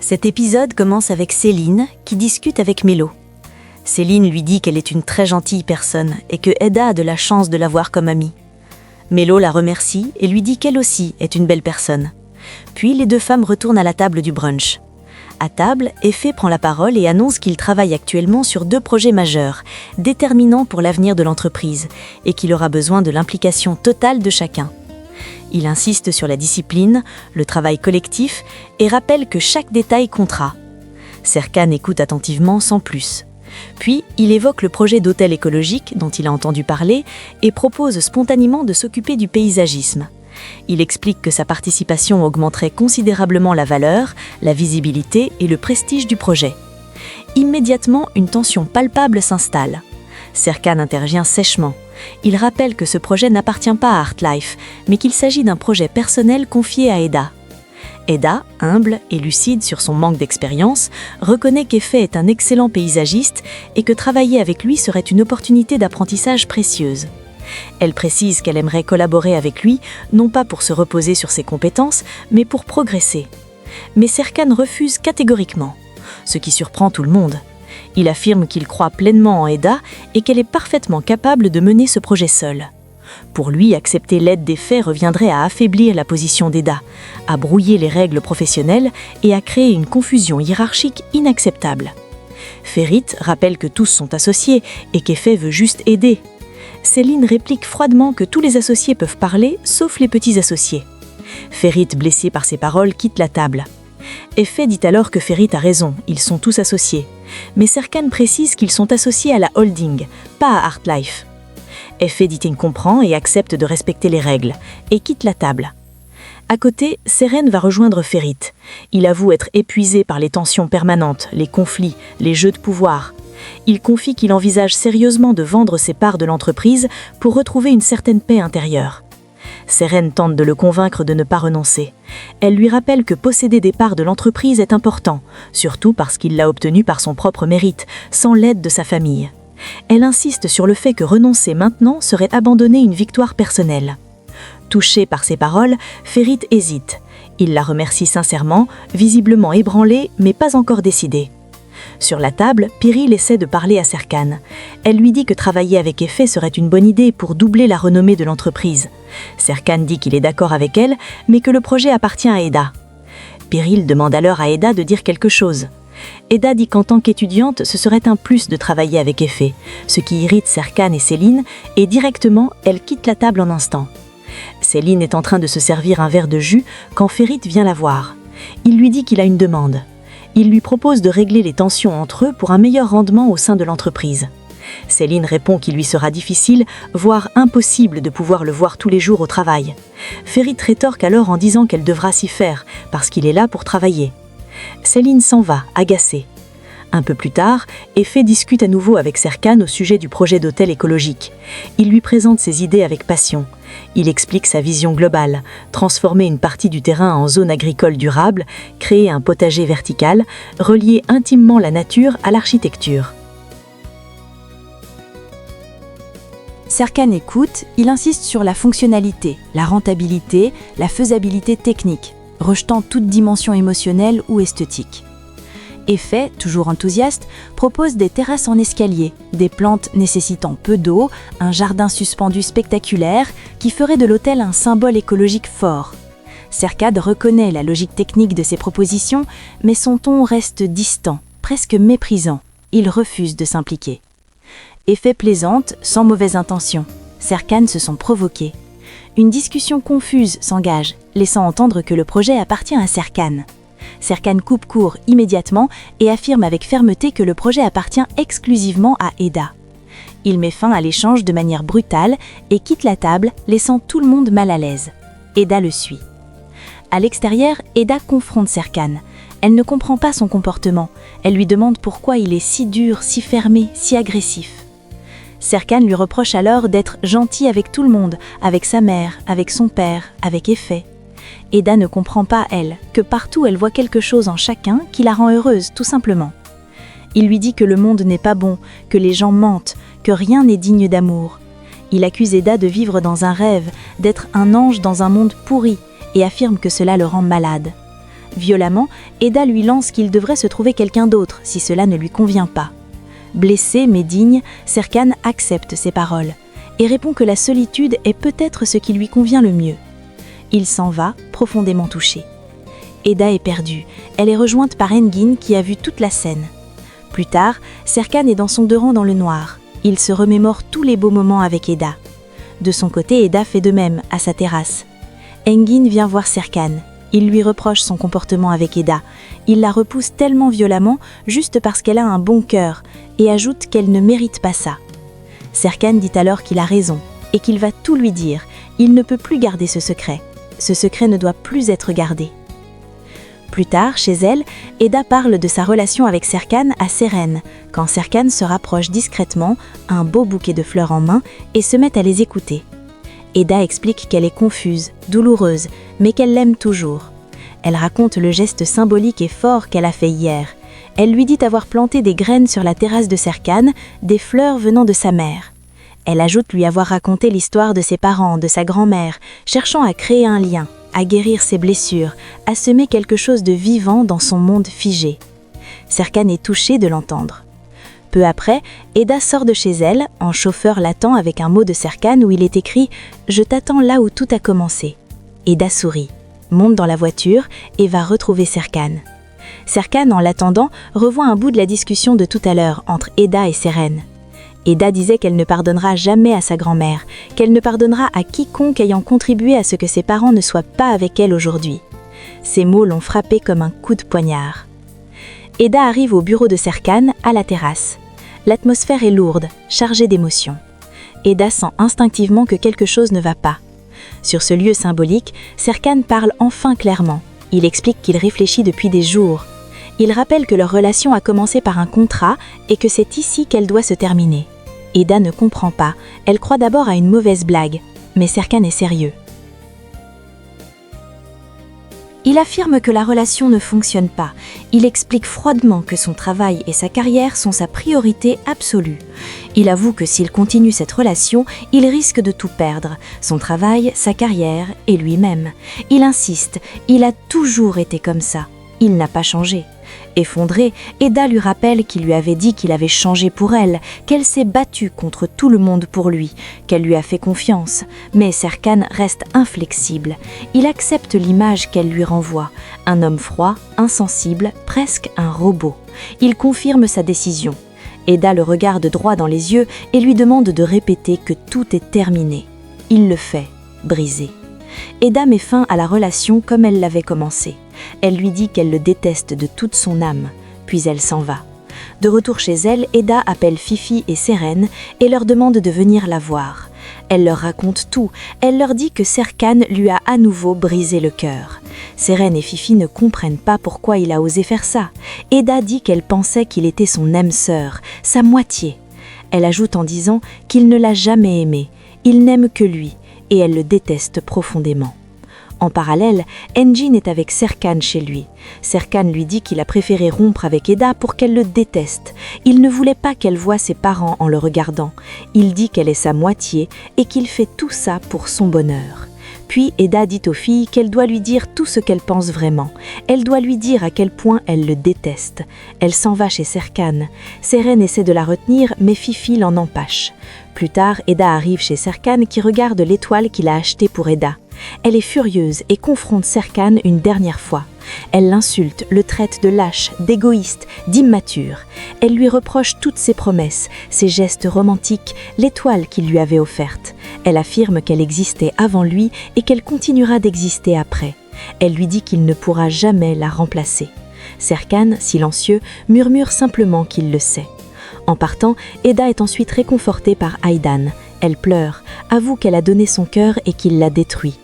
Cet épisode commence avec Céline qui discute avec Mélo. Céline lui dit qu'elle est une très gentille personne et que Eda a de la chance de l'avoir comme amie. Mélo la remercie et lui dit qu'elle aussi est une belle personne. Puis les deux femmes retournent à la table du brunch. À table, Effé prend la parole et annonce qu'il travaille actuellement sur 2 projets majeurs, déterminants pour l'avenir de l'entreprise, et qu'il aura besoin de l'implication totale de chacun. Il insiste sur la discipline, le travail collectif et rappelle que chaque détail comptera. Serkan écoute attentivement sans plus. Puis, il évoque le projet d'hôtel écologique dont il a entendu parler et propose spontanément de s'occuper du paysagisme. Il explique que sa participation augmenterait considérablement la valeur, la visibilité et le prestige du projet. Immédiatement, une tension palpable s'installe. Serkan intervient sèchement. Il rappelle que ce projet n'appartient pas à Artlife, mais qu'il s'agit d'un projet personnel confié à Eda. Eda, humble et lucide sur son manque d'expérience, reconnaît qu'Effé est un excellent paysagiste et que travailler avec lui serait une opportunité d'apprentissage précieuse. Elle précise qu'elle aimerait collaborer avec lui, non pas pour se reposer sur ses compétences, mais pour progresser. Mais Serkan refuse catégoriquement, ce qui surprend tout le monde. Il affirme qu'il croit pleinement en Eda et qu'elle est parfaitement capable de mener ce projet seule. Pour lui, accepter l'aide d'Effé reviendrait à affaiblir la position d'Eda, à brouiller les règles professionnelles et à créer une confusion hiérarchique inacceptable. Ferit rappelle que tous sont associés et qu'Effé veut juste aider. Céline réplique froidement que tous les associés peuvent parler, sauf les petits associés. Ferit, blessé par ces paroles, quitte la table. Effé dit alors que Ferit a raison, ils sont tous associés. Mais Serkan précise qu'ils sont associés à la holding, pas à Artlife. Effé dit qu'il comprend et accepte de respecter les règles, et quitte la table. À côté, Seren va rejoindre Ferit. Il avoue être épuisé par les tensions permanentes, les conflits, les jeux de pouvoir. Il confie qu'il envisage sérieusement de vendre ses parts de l'entreprise pour retrouver une certaine paix intérieure. Seren tente de le convaincre de ne pas renoncer. Elle lui rappelle que posséder des parts de l'entreprise est important, surtout parce qu'il l'a obtenu par son propre mérite, sans l'aide de sa famille. Elle insiste sur le fait que renoncer maintenant serait abandonner une victoire personnelle. Touché par ces paroles, Ferit hésite. Il la remercie sincèrement, visiblement ébranlé, mais pas encore décidé. Sur la table, Piril essaie de parler à Serkan. Elle lui dit que travailler avec Effé serait une bonne idée pour doubler la renommée de l'entreprise. Serkan dit qu'il est d'accord avec elle, mais que le projet appartient à Eda. Piril demande alors à Eda de dire quelque chose. Eda dit qu'en tant qu'étudiante, ce serait un plus de travailler avec Effé, ce qui irrite Serkan et Céline, et directement, elle quitte la table en instant. Céline est en train de se servir un verre de jus quand Ferit vient la voir. Il lui dit qu'il a une demande. Il lui propose de régler les tensions entre eux pour un meilleur rendement au sein de l'entreprise. Céline répond qu'il lui sera difficile, voire impossible de pouvoir le voir tous les jours au travail. Ferit rétorque alors en disant qu'elle devra s'y faire, parce qu'il est là pour travailler. Céline s'en va, agacée. Un peu plus tard, Effé discute à nouveau avec Serkan au sujet du projet d'hôtel écologique. Il lui présente ses idées avec passion. Il explique sa vision globale, transformer une partie du terrain en zone agricole durable, créer un potager vertical, relier intimement la nature à l'architecture. Serkan écoute, il insiste sur la fonctionnalité, la rentabilité, la faisabilité technique, rejetant toute dimension émotionnelle ou esthétique. Effé, toujours enthousiaste, propose des terrasses en escalier, des plantes nécessitant peu d'eau, un jardin suspendu spectaculaire qui ferait de l'hôtel un symbole écologique fort. Serkan reconnaît la logique technique de ses propositions, mais son ton reste distant, presque méprisant. Il refuse de s'impliquer. Effé plaisante, sans mauvaise intention. Serkan se sent provoqué. Une discussion confuse s'engage, laissant entendre que le projet appartient à Serkan. Serkan coupe court immédiatement et affirme avec fermeté que le projet appartient exclusivement à Eda. Il met fin à l'échange de manière brutale et quitte la table, laissant tout le monde mal à l'aise. Eda le suit. À l'extérieur, Eda confronte Serkan. Elle ne comprend pas son comportement. Elle lui demande pourquoi il est si dur, si fermé, si agressif. Serkan lui reproche alors d'être gentil avec tout le monde, avec sa mère, avec son père, avec Effé. Eda ne comprend pas, elle, que partout elle voit quelque chose en chacun qui la rend heureuse, tout simplement. Il lui dit que le monde n'est pas bon, que les gens mentent, que rien n'est digne d'amour. Il accuse Eda de vivre dans un rêve, d'être un ange dans un monde pourri, et affirme que cela le rend malade. Violemment, Eda lui lance qu'il devrait se trouver quelqu'un d'autre si cela ne lui convient pas. Blessé mais digne, Serkan accepte ses paroles et répond que la solitude est peut-être ce qui lui convient le mieux. Il s'en va, profondément touché. Eda est perdue, elle est rejointe par Engin qui a vu toute la scène. Plus tard, Serkan est dans son deux-rangs dans le noir. Il se remémore tous les beaux moments avec Eda. De son côté, Eda fait de même, à sa terrasse. Engin vient voir Serkan. Il lui reproche son comportement avec Eda. Il la repousse tellement violemment juste parce qu'elle a un bon cœur et ajoute qu'elle ne mérite pas ça. Serkan dit alors qu'il a raison et qu'il va tout lui dire. Il ne peut plus garder ce secret. Ce secret ne doit plus être gardé. Plus tard, chez elle, Eda parle de sa relation avec Serkan à Seren, quand Serkan se rapproche discrètement, un beau bouquet de fleurs en main, et se met à les écouter. Eda explique qu'elle est confuse, douloureuse, mais qu'elle l'aime toujours. Elle raconte le geste symbolique et fort qu'elle a fait hier. Elle lui dit avoir planté des graines sur la terrasse de Serkan, des fleurs venant de sa mère. Elle ajoute lui avoir raconté l'histoire de ses parents, de sa grand-mère, cherchant à créer un lien, à guérir ses blessures, à semer quelque chose de vivant dans son monde figé. Serkan est touché de l'entendre. Peu après, Eda sort de chez elle, en chauffeur l'attend avec un mot de Serkan où il est écrit « Je t'attends là où tout a commencé ». Eda sourit, monte dans la voiture et va retrouver Serkan. Serkan, en l'attendant, revoit un bout de la discussion de tout à l'heure entre Eda et Seren. Eda disait qu'elle ne pardonnera jamais à sa grand-mère, qu'elle ne pardonnera à quiconque ayant contribué à ce que ses parents ne soient pas avec elle aujourd'hui. Ces mots l'ont frappée comme un coup de poignard. Eda arrive au bureau de Serkan, à la terrasse. L'atmosphère est lourde, chargée d'émotions. Eda sent instinctivement que quelque chose ne va pas. Sur ce lieu symbolique, Serkan parle enfin clairement. Il explique qu'il réfléchit depuis des jours. Il rappelle que leur relation a commencé par un contrat et que c'est ici qu'elle doit se terminer. Eda ne comprend pas, elle croit d'abord à une mauvaise blague, mais Serkan est sérieux. Il affirme que la relation ne fonctionne pas. Il explique froidement que son travail et sa carrière sont sa priorité absolue. Il avoue que s'il continue cette relation, il risque de tout perdre, son travail, sa carrière et lui-même. Il insiste, il a toujours été comme ça. Il n'a pas changé. Effondrée, Eda lui rappelle qu'il lui avait dit qu'il avait changé pour elle, qu'elle s'est battue contre tout le monde pour lui, qu'elle lui a fait confiance. Mais Serkan reste inflexible. Il accepte l'image qu'elle lui renvoie. Un homme froid, insensible, presque un robot. Il confirme sa décision. Eda le regarde droit dans les yeux et lui demande de répéter que tout est terminé. Il le fait, brisé. Eda met fin à la relation comme elle l'avait commencé. Elle lui dit qu'elle le déteste de toute son âme, puis elle s'en va. De retour chez elle, Eda appelle Fifi et Seren et leur demande de venir la voir. Elle leur raconte tout, elle leur dit que Serkan lui a à nouveau brisé le cœur. Seren et Fifi ne comprennent pas pourquoi il a osé faire ça. Eda dit qu'elle pensait qu'il était son âme-sœur, sa moitié. Elle ajoute en disant qu'il ne l'a jamais aimé, il n'aime que lui, et elle le déteste profondément. En parallèle, Engin est avec Serkan chez lui. Serkan lui dit qu'il a préféré rompre avec Eda pour qu'elle le déteste. Il ne voulait pas qu'elle voie ses parents en le regardant. Il dit qu'elle est sa moitié et qu'il fait tout ça pour son bonheur. Puis Eda dit aux filles qu'elle doit lui dire tout ce qu'elle pense vraiment. Elle doit lui dire à quel point elle le déteste. Elle s'en va chez Serkan. Seren essaie de la retenir, mais Fifi l'en empêche. Plus tard, Eda arrive chez Serkan qui regarde l'étoile qu'il a achetée pour Eda. Elle est furieuse et confronte Serkan une dernière fois. Elle l'insulte, le traite de lâche, d'égoïste, d'immature. Elle lui reproche toutes ses promesses, ses gestes romantiques, l'étoile qu'il lui avait offerte. Elle affirme qu'elle existait avant lui et qu'elle continuera d'exister après. Elle lui dit qu'il ne pourra jamais la remplacer. Serkan, silencieux, murmure simplement qu'il le sait. En partant, Eda est ensuite réconfortée par Aydan. Elle pleure, avoue qu'elle a donné son cœur et qu'il l'a détruit.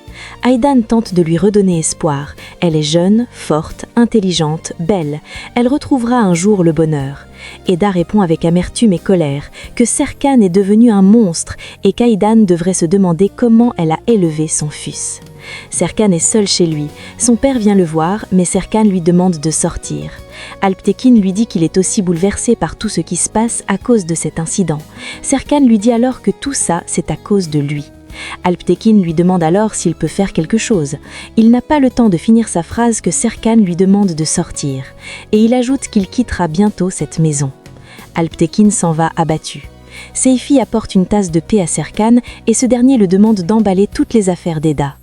Aydan tente de lui redonner espoir. Elle est jeune, forte, intelligente, belle. Elle retrouvera un jour le bonheur. Eda répond avec amertume et colère que Serkan est devenu un monstre et qu'Aydan devrait se demander comment elle a élevé son fils. Serkan est seul chez lui. Son père vient le voir, mais Serkan lui demande de sortir. Alptekin lui dit qu'il est aussi bouleversé par tout ce qui se passe à cause de cet incident. Serkan lui dit alors que tout ça, c'est à cause de lui. Alptekin lui demande alors s'il peut faire quelque chose. Il n'a pas le temps de finir sa phrase que Serkan lui demande de sortir, et il ajoute qu'il quittera bientôt cette maison. Alptekin s'en va abattu. Seyfi apporte une tasse de thé à Serkan et ce dernier le demande d'emballer toutes les affaires d'Eda.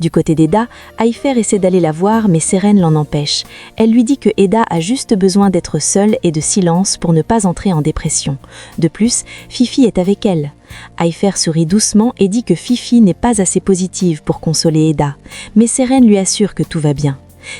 Du côté d'Eda, Ayfer essaie d'aller la voir mais Seren l'en empêche. Elle lui dit que Eda a juste besoin d'être seule et de silence pour ne pas entrer en dépression. De plus, Fifi est avec elle. Ayfer sourit doucement et dit que Fifi n'est pas assez positive pour consoler Eda, mais Seren lui assure que tout va bien.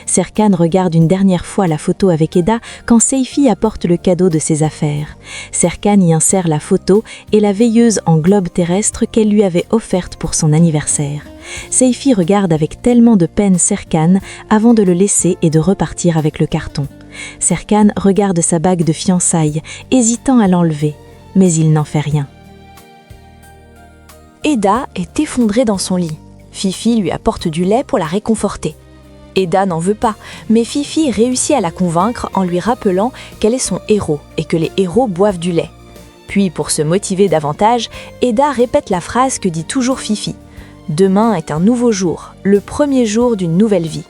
Serkan regarde une dernière fois la photo avec Eda quand Seyfi apporte le cadeau de ses affaires. Serkan y insère la photo et la veilleuse en globe terrestre qu'elle lui avait offerte pour son anniversaire. Seyfi regarde avec tellement de peine Serkan avant de le laisser et de repartir avec le carton. Serkan regarde sa bague de fiançailles, hésitant à l'enlever, mais il n'en fait rien. Eda est effondrée dans son lit. Fifi lui apporte du lait pour la réconforter. Eda n'en veut pas, mais Fifi réussit à la convaincre en lui rappelant qu'elle est son héros et que les héros boivent du lait. Puis, pour se motiver davantage, Eda répète la phrase que dit toujours Fifi. « Demain est un nouveau jour, le premier jour d'une nouvelle vie. »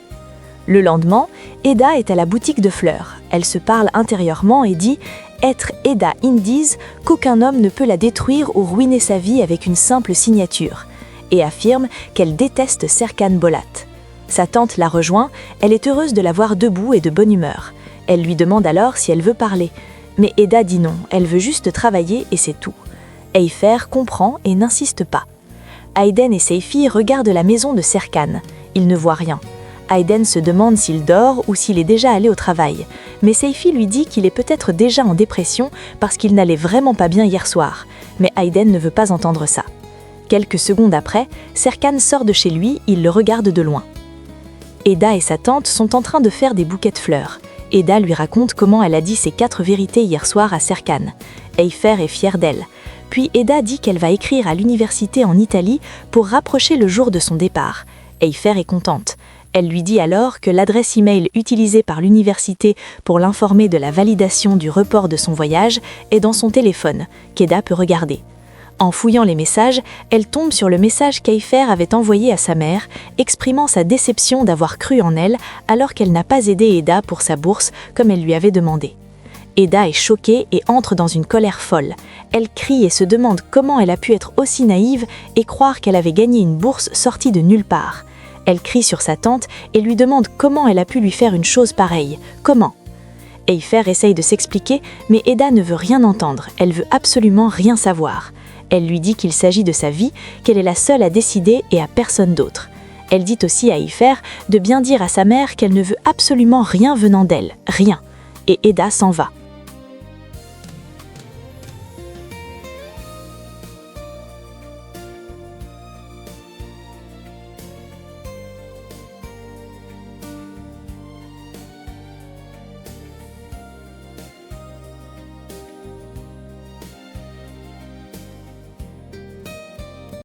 Le lendemain, Eda est à la boutique de fleurs. Elle se parle intérieurement et dit « Être Eda Indiz, qu'aucun homme ne peut la détruire ou ruiner sa vie avec une simple signature. » et affirme qu'elle déteste Serkan Bolat. Sa tante la rejoint, elle est heureuse de la voir debout et de bonne humeur. Elle lui demande alors si elle veut parler. Mais Eda dit non, elle veut juste travailler et c'est tout. Ayfer comprend et n'insiste pas. Aiden et Seyfi regardent la maison de Serkan. Ils ne voient rien. Aiden se demande s'il dort ou s'il est déjà allé au travail. Mais Seyfi lui dit qu'il est peut-être déjà en dépression parce qu'il n'allait vraiment pas bien hier soir. Mais Aiden ne veut pas entendre ça. Quelques secondes après, Serkan sort de chez lui, il le regarde de loin. Eda et sa tante sont en train de faire des bouquets de fleurs. Eda lui raconte comment elle a dit ses 4 vérités hier soir à Serkan. Ayfer est fière d'elle. Puis Eda dit qu'elle va écrire à l'université en Italie pour rapprocher le jour de son départ. Ayfer est contente. Elle lui dit alors que l'adresse e-mail utilisée par l'université pour l'informer de la validation du report de son voyage est dans son téléphone, qu'Eda peut regarder. En fouillant les messages, elle tombe sur le message qu'Ayfer avait envoyé à sa mère, exprimant sa déception d'avoir cru en elle alors qu'elle n'a pas aidé Eda pour sa bourse comme elle lui avait demandé. Eda est choquée et entre dans une colère folle. Elle crie et se demande comment elle a pu être aussi naïve et croire qu'elle avait gagné une bourse sortie de nulle part. Elle crie sur sa tante et lui demande comment elle a pu lui faire une chose pareille. Comment ? Ayfer essaye de s'expliquer, mais Eda ne veut rien entendre, elle veut absolument rien savoir. Elle lui dit qu'il s'agit de sa vie, qu'elle est la seule à décider et à personne d'autre. Elle dit aussi à Ayfer de bien dire à sa mère qu'elle ne veut absolument rien venant d'elle, rien. Et Eda s'en va.